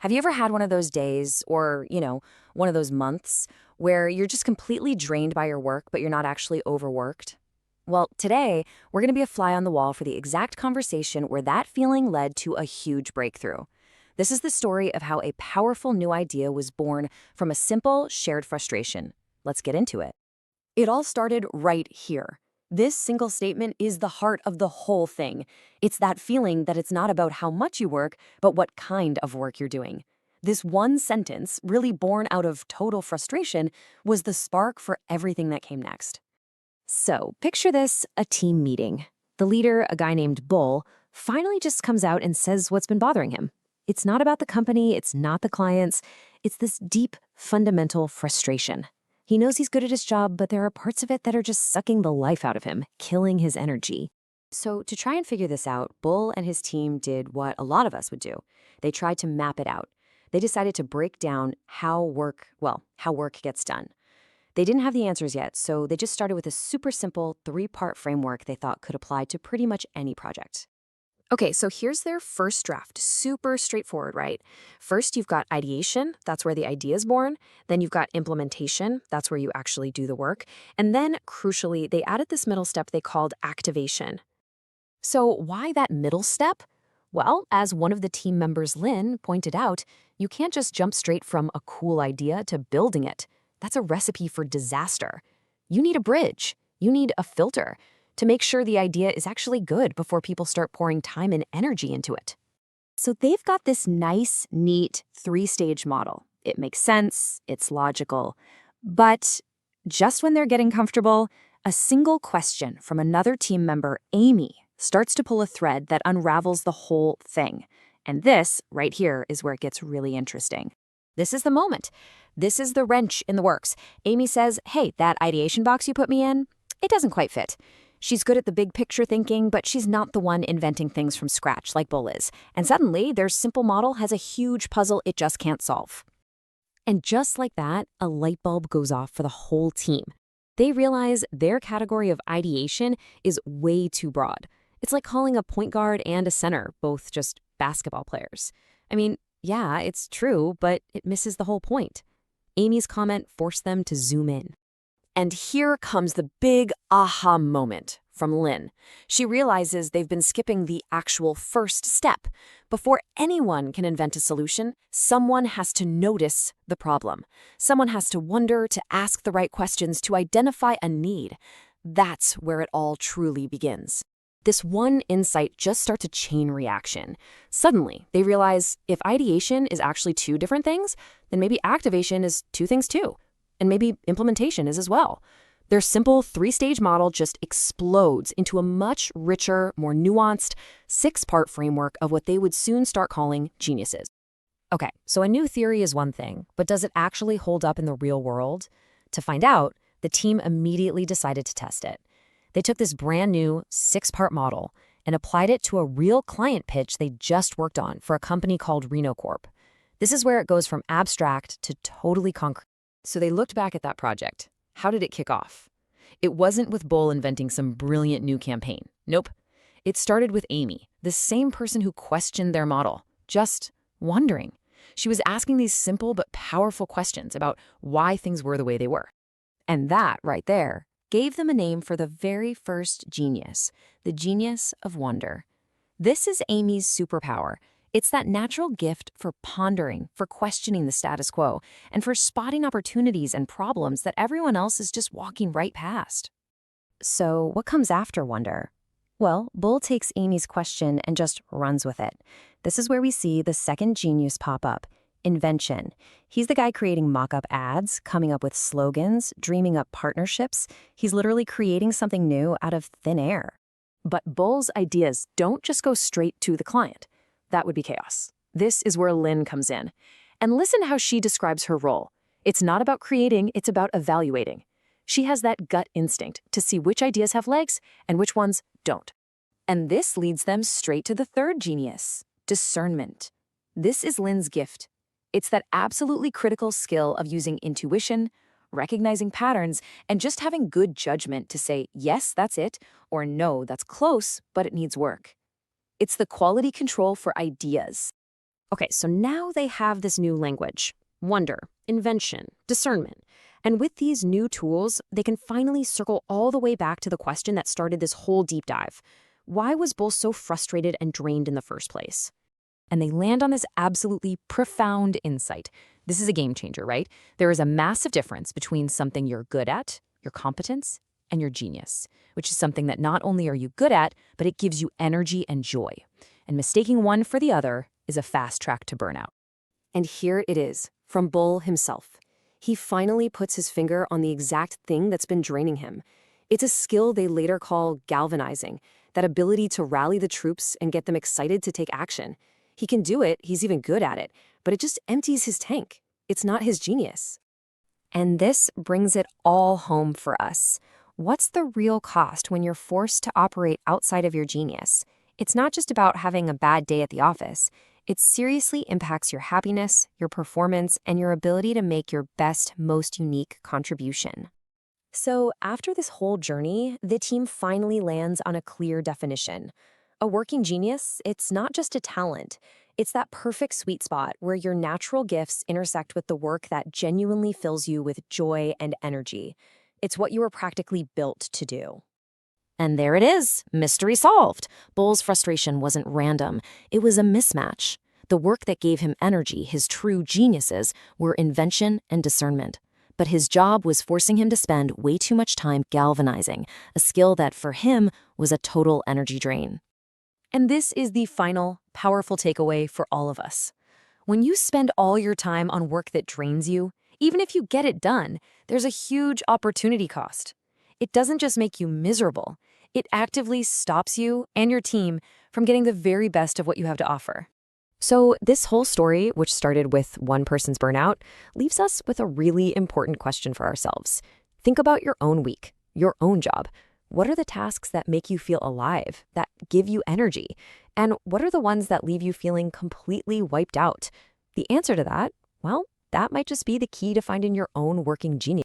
Have you ever had one of those days or, one of those months where you're just completely drained by your work, but you're not actually overworked? Well, today, we're going to be a fly on the wall for the exact conversation where that feeling led to a huge breakthrough. This is the story of how a powerful new idea was born from a simple, shared frustration. Let's get into it. It all started right here. This single statement is the heart of the whole thing. It's that feeling that it's not about how much you work, but what kind of work you're doing. This one sentence, really born out of total frustration, was the spark for everything that came next. So, picture this, a team meeting. The leader, a guy named Bull, finally just comes out and says what's been bothering him. It's not about the company, it's not the clients, it's this deep, fundamental frustration. He knows he's good at his job, but there are parts of it that are just sucking the life out of him, killing his energy. So to try and figure this out, Bull and his team did what a lot of us would do. They tried to map it out. They decided to break down how work gets done. They didn't have the answers yet, so they just started with a super simple 3-part framework they thought could apply to pretty much any project. Okay, so here's their first draft. Super straightforward, right? First, you've got ideation. That's where the idea is born. Then you've got implementation. That's where you actually do the work. And then, crucially, they added this middle step they called activation. So why that middle step? Well, as one of the team members, Lynn, pointed out, you can't just jump straight from a cool idea to building it. That's a recipe for disaster. You need a bridge. You need a filter to make sure the idea is actually good before people start pouring time and energy into it. So they've got this nice, neat 3-stage model. It makes sense, it's logical. But just when they're getting comfortable, a single question from another team member, Amy, starts to pull a thread that unravels the whole thing. And this, right here, is where it gets really interesting. This is the moment. This is the wrench in the works. Amy says, hey, that ideation box you put me in, it doesn't quite fit. She's good at the big picture thinking, but she's not the one inventing things from scratch like Bull is. And suddenly, their simple model has a huge puzzle it just can't solve. And just like that, a light bulb goes off for the whole team. They realize their category of ideation is way too broad. It's like calling a point guard and a center both just basketball players. I mean, yeah, it's true, but it misses the whole point. Amy's comment forced them to zoom in. And here comes the big aha moment from Lynn. She realizes they've been skipping the actual first step. Before anyone can invent a solution, someone has to notice the problem. Someone has to wonder, to ask the right questions, to identify a need. That's where it all truly begins. This one insight just starts a chain reaction. Suddenly, they realize if ideation is actually 2 different things, then maybe activation is 2 things too. And maybe implementation is as well. Their simple 3-stage model just explodes into a much richer, more nuanced 6-part framework of what they would soon start calling geniuses. Okay, so a new theory is one thing, but does it actually hold up in the real world? To find out, the team immediately decided to test it. They took this brand new 6-part model and applied it to a real client pitch they just worked on for a company called Reno Corp. This is where it goes from abstract to totally concrete. So they looked back at that project. How did it kick off? It wasn't with Bull inventing some brilliant new campaign. Nope. It started with Amy, the same person who questioned their model, just wondering. She was asking these simple but powerful questions about why things were the way they were. And that, right there, gave them a name for the very first genius, the genius of wonder. This is Amy's superpower. It's that natural gift for pondering, for questioning the status quo, and for spotting opportunities and problems that everyone else is just walking right past. So what comes after wonder? Well, Bull takes Amy's question and just runs with it. This is where we see the second genius pop up, invention. He's the guy creating mock-up ads, coming up with slogans, dreaming up partnerships. He's literally creating something new out of thin air. But Bull's ideas don't just go straight to the client. That would be chaos. This is where Lynn comes in. And listen how she describes her role. It's not about creating, it's about evaluating. She has that gut instinct to see which ideas have legs and which ones don't. And this leads them straight to the third genius, discernment. This is Lynn's gift. It's that absolutely critical skill of using intuition, recognizing patterns, and just having good judgment to say, yes, that's it, or no, that's close, but it needs work. It's the quality control for ideas. Okay, so now they have this new language: wonder, invention, discernment. And with these new tools, they can finally circle all the way back to the question that started this whole deep dive. Why was Bull so frustrated and drained in the first place? And they land on this absolutely profound insight. This is a game changer, right? There is a massive difference between something you're good at, your competence, and your genius, which is something that not only are you good at, but it gives you energy and joy. And mistaking one for the other is a fast track to burnout. And here it is, from Bull himself. He finally puts his finger on the exact thing that's been draining him. It's a skill they later call galvanizing, that ability to rally the troops and get them excited to take action. He can do it, he's even good at it, but it just empties his tank. It's not his genius. And this brings it all home for us. What's the real cost when you're forced to operate outside of your genius? It's not just about having a bad day at the office. It seriously impacts your happiness, your performance, and your ability to make your best, most unique contribution. So after this whole journey, the team finally lands on a clear definition. A working genius, it's not just a talent. It's that perfect sweet spot where your natural gifts intersect with the work that genuinely fills you with joy and energy. It's what you were practically built to do. And there it is, mystery solved. Bull's frustration wasn't random. It was a mismatch. The work that gave him energy, his true geniuses, were invention and discernment. But his job was forcing him to spend way too much time galvanizing, a skill that for him was a total energy drain. And this is the final, powerful takeaway for all of us. When you spend all your time on work that drains you, even if you get it done, there's a huge opportunity cost. It doesn't just make you miserable, it actively stops you and your team from getting the very best of what you have to offer. So this whole story, which started with one person's burnout, leaves us with a really important question for ourselves. Think about your own week, your own job. What are the tasks that make you feel alive, that give you energy? And what are the ones that leave you feeling completely wiped out? The answer to that, well, that might just be the key to finding your own working genius.